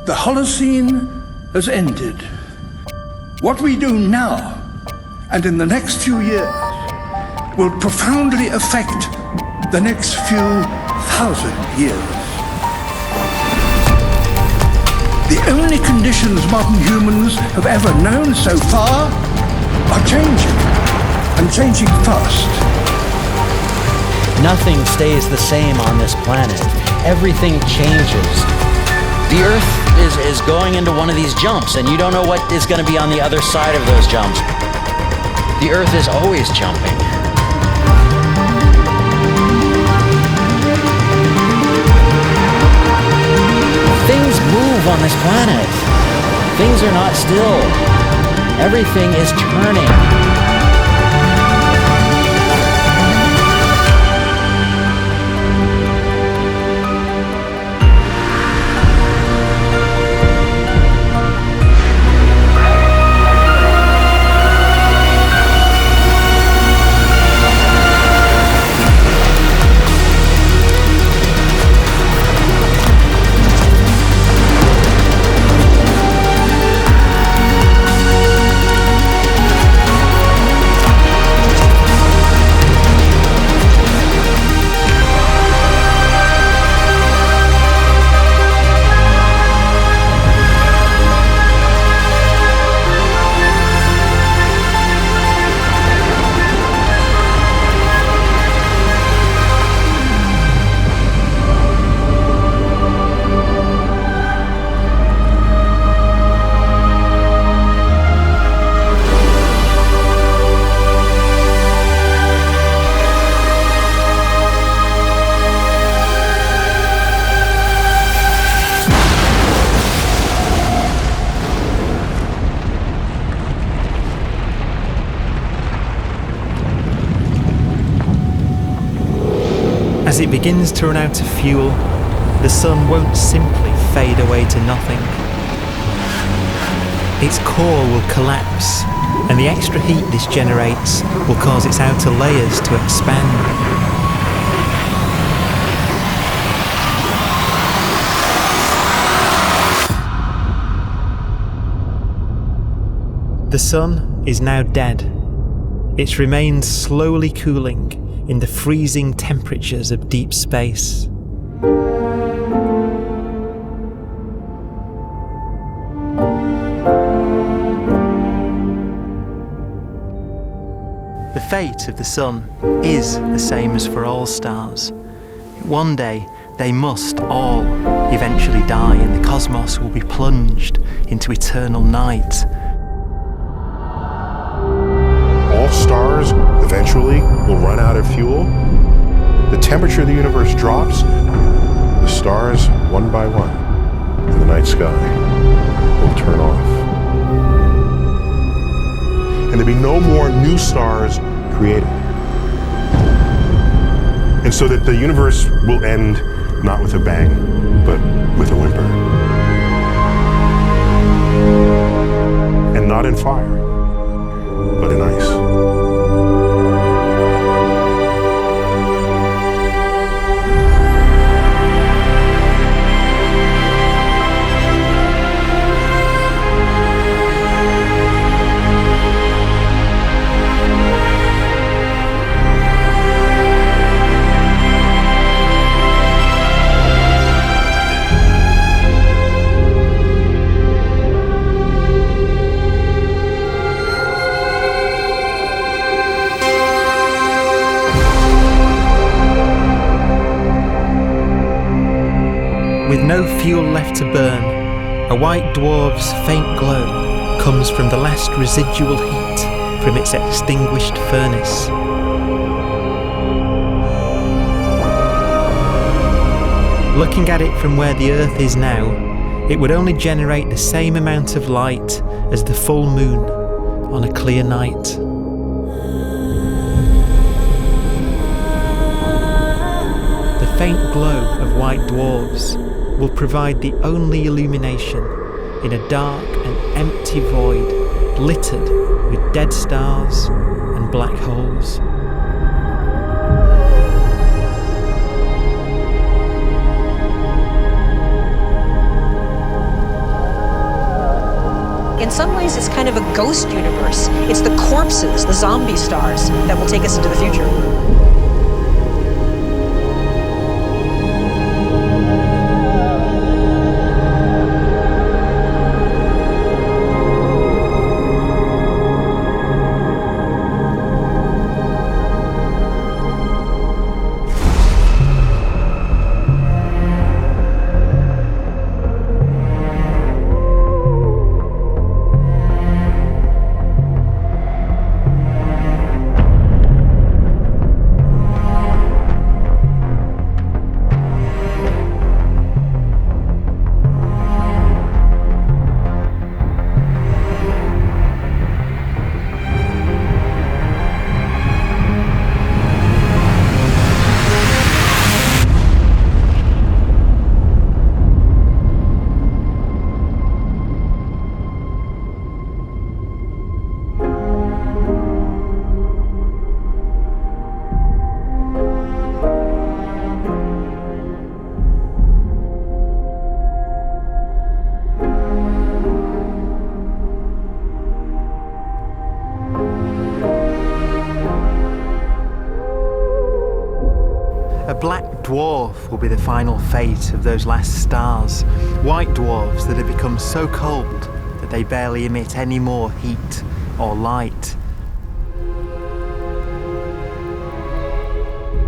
The Holocene has ended. What we do now and in the next few years will profoundly affect the next few thousand years. The only conditions modern humans have ever known so far are changing, and changing fast. Nothing stays the same on this planet. Everything changes. The Earth is going into one of these jumps, and you don't know what is going to be on the other side of those jumps. The Earth is always jumping. Things move on this planet. Things are not still. Everything is turning. As it begins to run out of fuel, the sun won't simply fade away to nothing. Its core will collapse, and the extra heat this generates will cause its outer layers to expand. The sun is now dead. Its remains slowly cooling in the freezing temperatures of deep space. The fate of the sun is the same as for all stars. One day, they must all eventually die, and the cosmos will be plunged into eternal night. All stars eventually will run out of fuel. The temperature of the universe drops. The stars, one by one, in the night sky will turn off. And there'll be no more new stars created. And so that the universe will end not with a bang, but with a whimper. And not in fire, but in ice. With no fuel left to burn, a white dwarf's faint glow comes from the last residual heat from its extinguished furnace. Looking at it from where the Earth is now, it would only generate the same amount of light as the full moon on a clear night. The faint glow of white dwarfs will provide the only illumination in a dark and empty void littered with dead stars and black holes. ways, it's kind of a ghost universe. It's the corpses, the zombie stars, that will take us into the future. A black dwarf will be the final fate of those last stars. White dwarfs that have become so cold that they barely emit any more heat or light.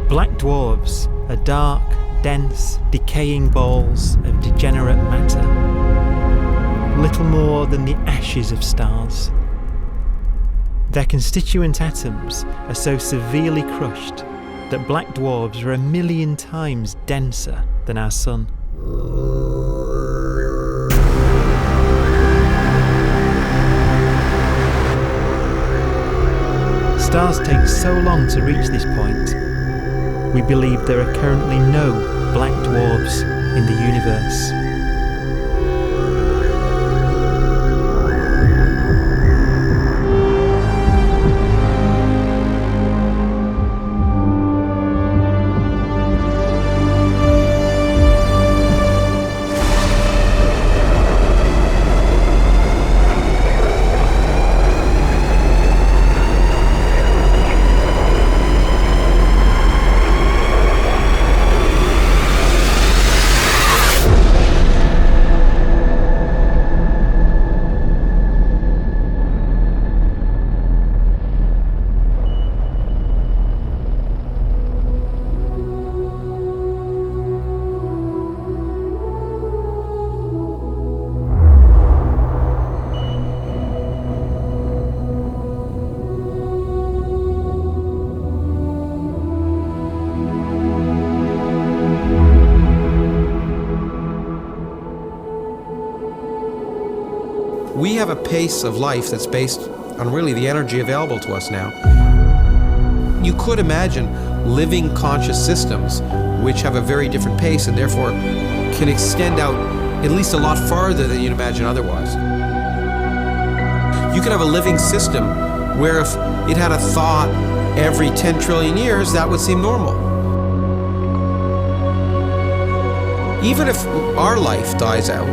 Black dwarfs are dark, dense, decaying balls of degenerate matter, little more than the ashes of stars. Their constituent atoms are so severely crushed that black dwarfs are 1,000,000 times denser than our sun. Stars take so long to reach this point. We believe there are currently no black dwarfs in the universe. We have a pace of life that's based on really the energy available to us now. You could imagine living conscious systems which have a very different pace and therefore can extend out at least a lot farther than you'd imagine otherwise. You could have a living system where if it had a thought every 10 trillion years, that would seem normal. Even if our life dies out,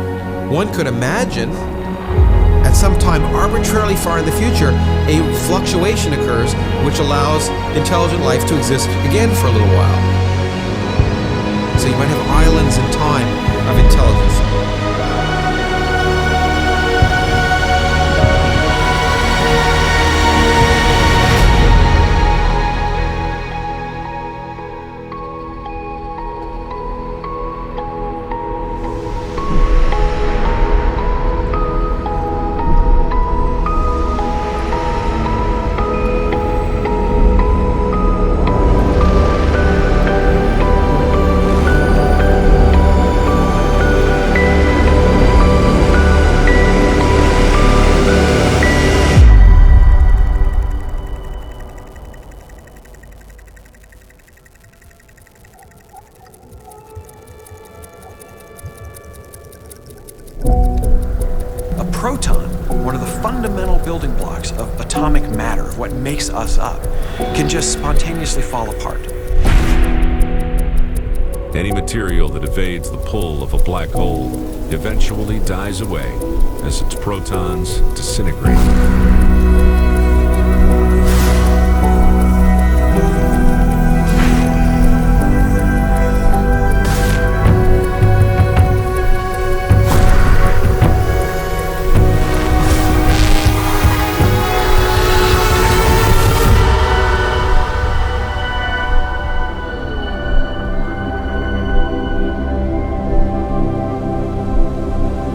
one could imagine at some time arbitrarily far in the future, a fluctuation occurs which allows intelligent life to exist again for a little while. So you might have islands in time of intelligence. Proton, one of the fundamental building blocks of atomic matter, of what makes us up, can just spontaneously fall apart. Any material that evades the pull of a black hole eventually dies away. as its protons disintegrate.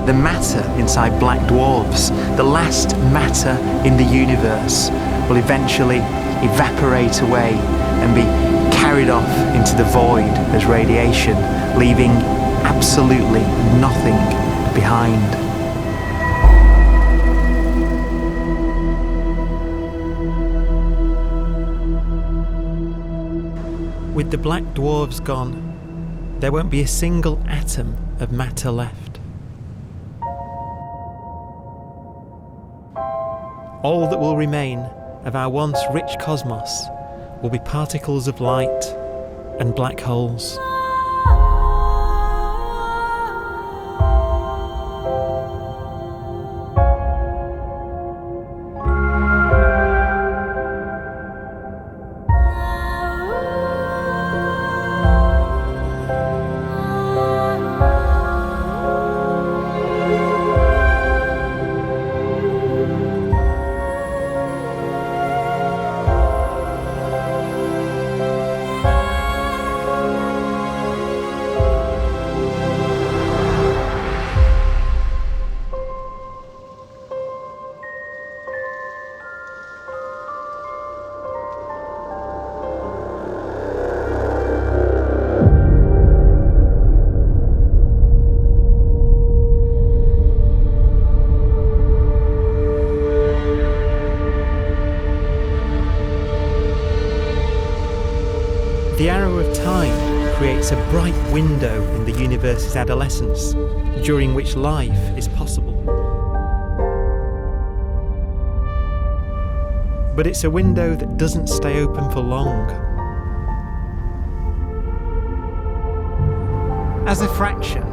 The matter inside black dwarfs, the last matter in the universe, will eventually evaporate away and be carried off into the void as radiation, leaving absolutely nothing behind. With the black dwarfs gone, there won't be a single atom of matter left. All that will remain of our once rich cosmos will be particles of light and black holes. The arrow of time creates a bright window in the universe's adolescence, during which life is possible. But it's a window that doesn't stay open for long. As a fraction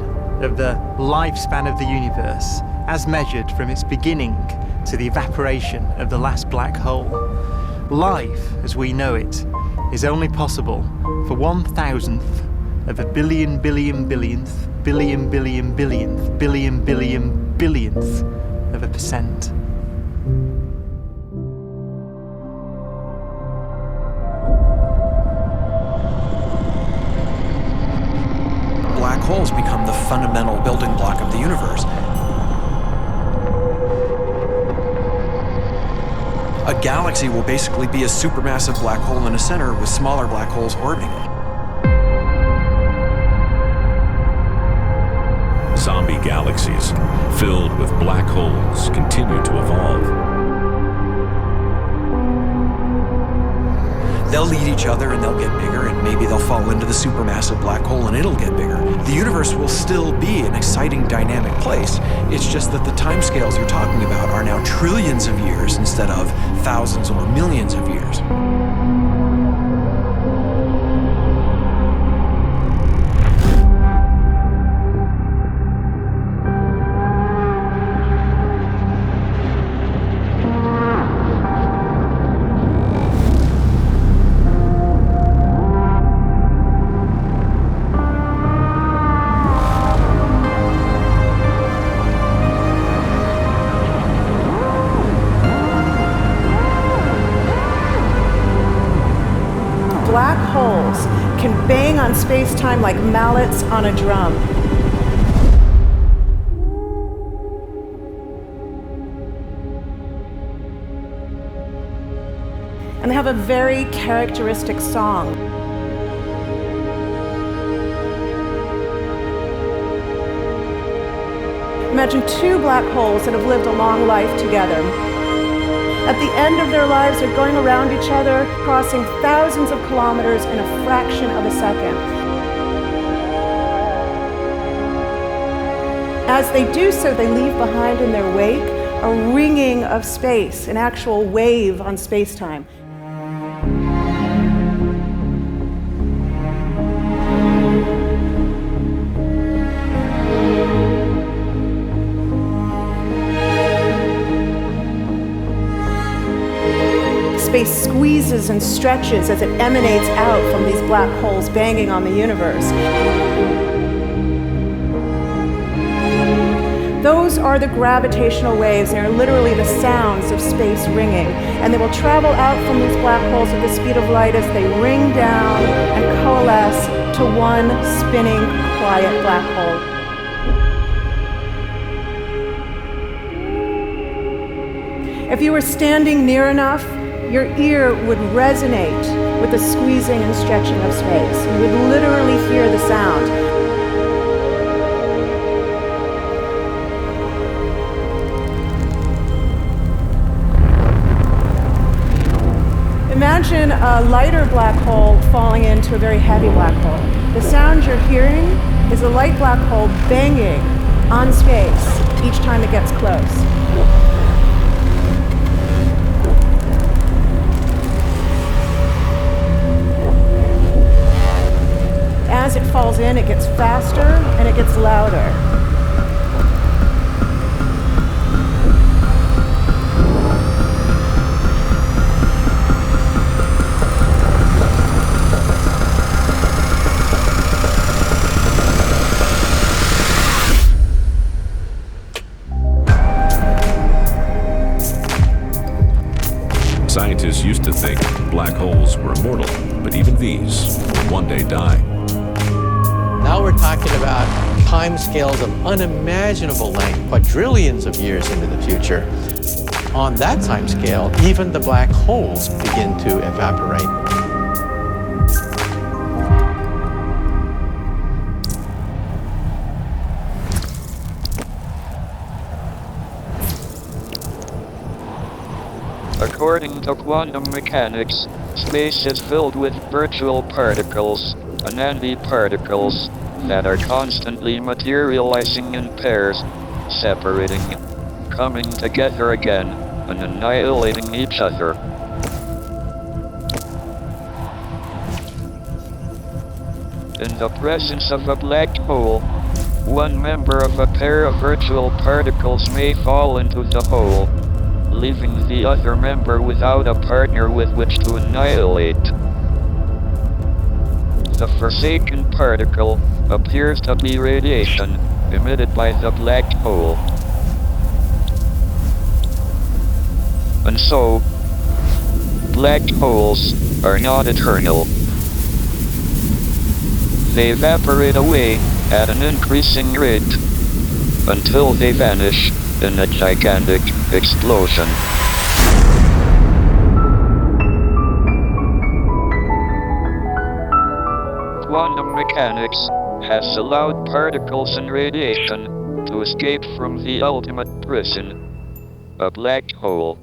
of the lifespan of the universe, as measured from its beginning to the evaporation of the last black hole, life, as we know it, is only possible for 1,000th of a billion billionth billion billionth billion billion billionth of a percent. Black holes become the fundamental building block of the universe. A galaxy will basically be a supermassive black hole in a center with smaller black holes orbiting it. Zombie galaxies filled with black holes continue to evolve. They'll eat each other and they'll get bigger, and maybe they'll fall into the supermassive black hole and it'll get bigger. The universe will still be an exciting, dynamic place. It's just that the timescales you're talking about are now trillions of years instead of thousands or millions of years. Black holes can bang on space-time like mallets on a drum. And they have a very characteristic song. Imagine two black holes that have lived a long life together. At the end of their lives, they're going around each other, crossing thousands of kilometers in a fraction of a second. As they do so, they leave behind in their wake a ringing of space, an actual wave on space-time. squeezes and stretches as it emanates out from these black holes banging on the universe. Those are the gravitational waves. They're literally the sounds of space ringing. And they will travel out from these black holes at the speed of light as they ring down and coalesce to one spinning, quiet black hole. If you were standing near enough, your ear would resonate with the squeezing and stretching of space. You would literally hear the sound. Imagine a lighter black hole falling into a very heavy black hole. The sound you're hearing is a light black hole banging on space each time it gets close. As it falls in, it gets faster and it gets louder. Scientists used to think black holes were immortal, but even these will one day die. Now we're talking about timescales of unimaginable length, quadrillions of years into the future. On that timescale, even the black holes begin to evaporate. According to quantum mechanics, space is filled with virtual particles, antiparticles, that are constantly materializing in pairs, separating, coming together again, and annihilating each other. In the presence of a black hole, one member of a pair of virtual particles may fall into the hole, leaving the other member without a partner with which to annihilate. The forsaken particle appears to be radiation emitted by the black hole. And so, black holes are not eternal. They evaporate away at an increasing rate until they vanish in a gigantic explosion. Quantum mechanics has allowed particles and radiation to escape from the ultimate prison, a black hole.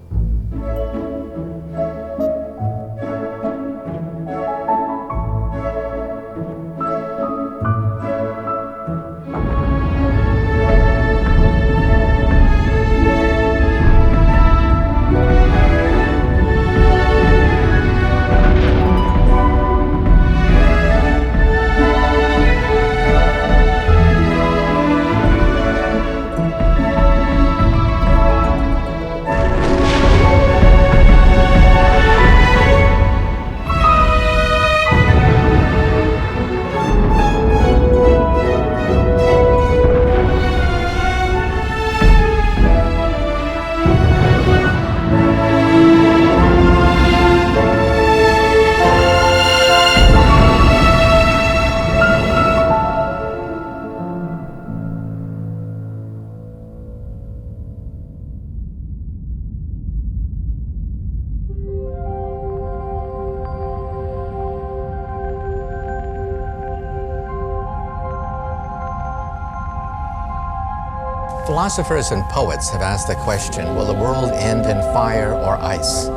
Philosophers and poets have asked the question, will the world end in fire or ice?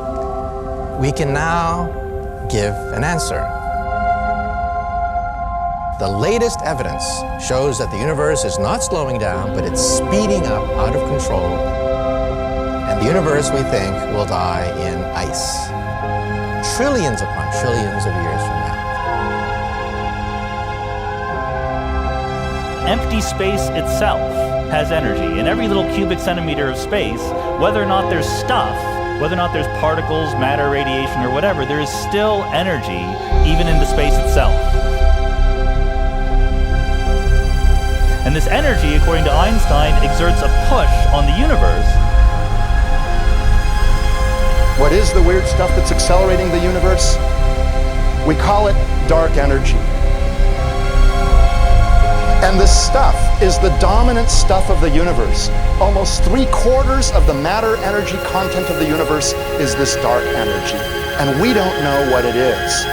We can now give an answer. The latest evidence shows that the universe is not slowing down, but it's speeding up out of control. And the universe, we think, will die in ice. Trillions upon trillions of years from now. Empty space itself has energy. In every little cubic centimeter of space, whether or not there's stuff whether or not there's particles, matter, radiation, or whatever, there is still energy, even in the space itself. And this energy, according to Einstein, exerts a push on the universe. What is the weird stuff that's accelerating the universe? We call it dark energy. And this stuff is the dominant stuff of the universe. Almost 3/4 of the matter-energy content of the universe is this dark energy. And we don't know what it is.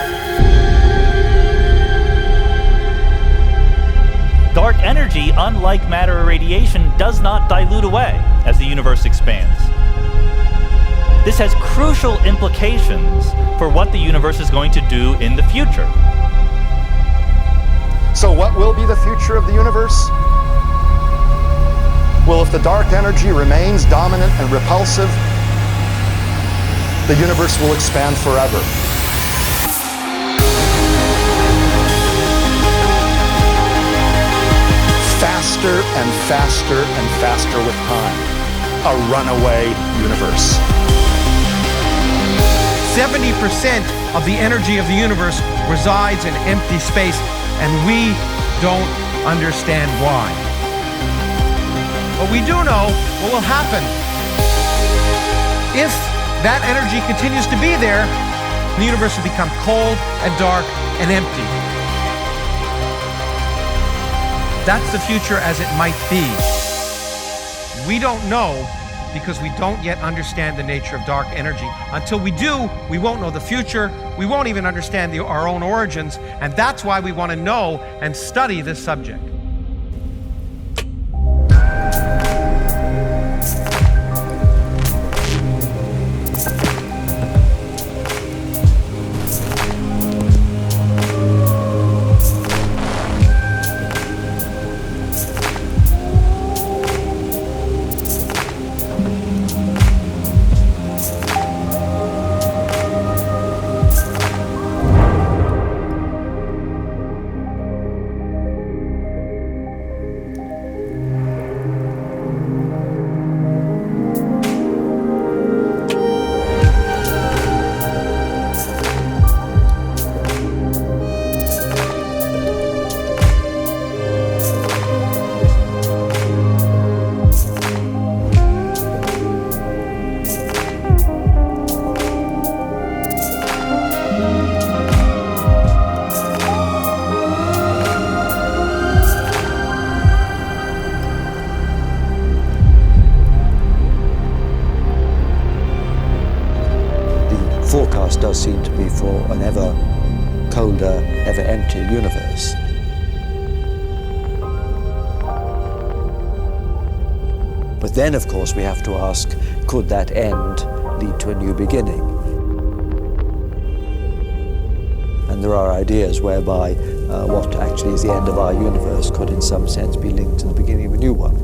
Dark energy, unlike matter or radiation, does not dilute away as the universe expands. This has crucial implications for what the universe is going to do in the future. So what will be the future of the universe? Well, if the dark energy remains dominant and repulsive, the universe will expand forever. Faster and faster and faster with time. A runaway universe. 70% of the energy of the universe resides in empty space, and we don't understand why. But we do know what will happen. If that energy continues to be there, the universe will become cold and dark and empty. That's the future as it might be. We don't know because we don't yet understand the nature of dark energy. Until we do, we won't know the future. We won't even understand our own origins, and that's why we want to know and study this subject. Forecast does seem to be for an ever colder, ever emptier universe. But then, of course, we have to ask, could that end lead to a new beginning? And there are ideas whereby what actually is the end of our universe could in some sense be linked to the beginning of a new one.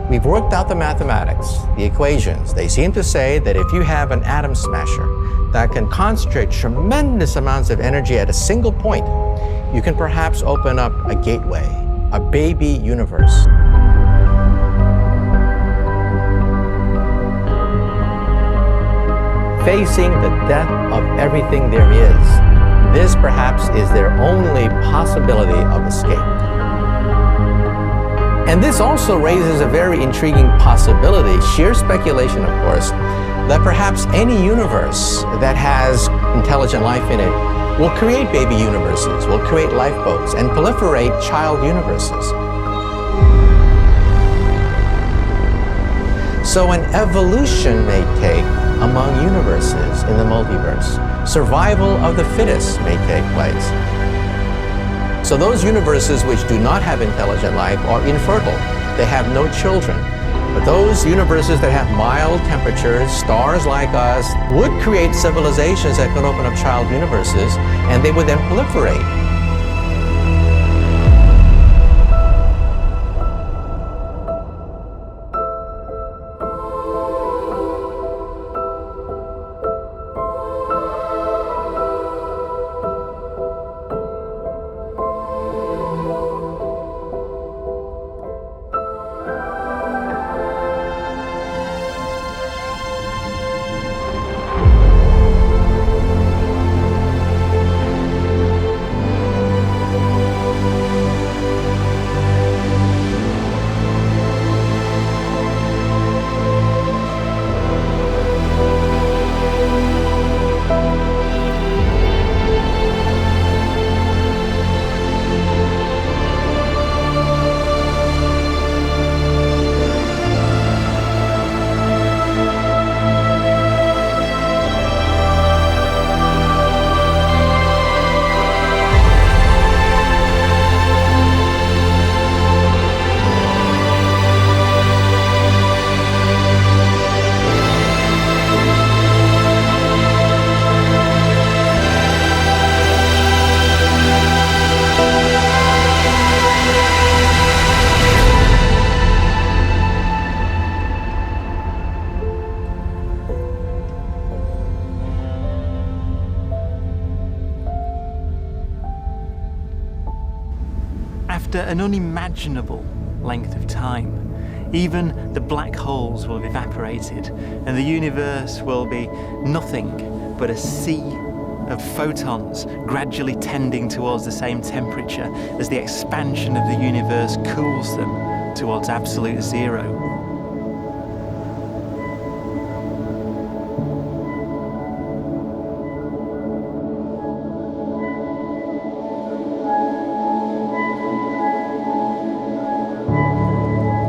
We've worked out the mathematics, the equations. They seem to say that if you have an atom smasher that can concentrate tremendous amounts of energy at a single point, you can perhaps open up a gateway, a baby universe. Facing the death of everything there is, this perhaps is their only possibility of escape. And this also raises a very intriguing possibility, sheer speculation of course, that perhaps any universe that has intelligent life in it will create baby universes, will create lifeboats, and proliferate child universes. So an evolution may take among universes in the multiverse. Survival of the fittest may take place. So those universes which do not have intelligent life are infertile. They have no children. But those universes that have mild temperatures, stars like us, would create civilizations that could open up child universes, and they would then proliferate. After an unimaginable length of time, even the black holes will have evaporated and the universe will be nothing but a sea of photons gradually tending towards the same temperature as the expansion of the universe cools them towards absolute zero.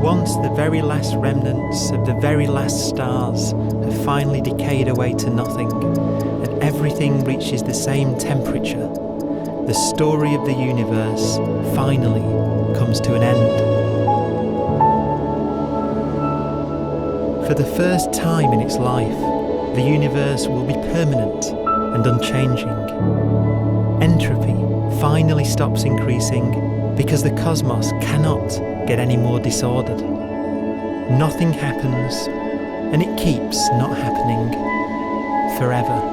Once the very last remnants of the very last stars have finally decayed away to nothing, and everything reaches the same temperature, the story of the universe finally comes to an end. For the first time in its life, the universe will be permanent and unchanging. Entropy finally stops increasing because the cosmos cannot get any more disordered. Nothing happens, and it keeps not happening forever.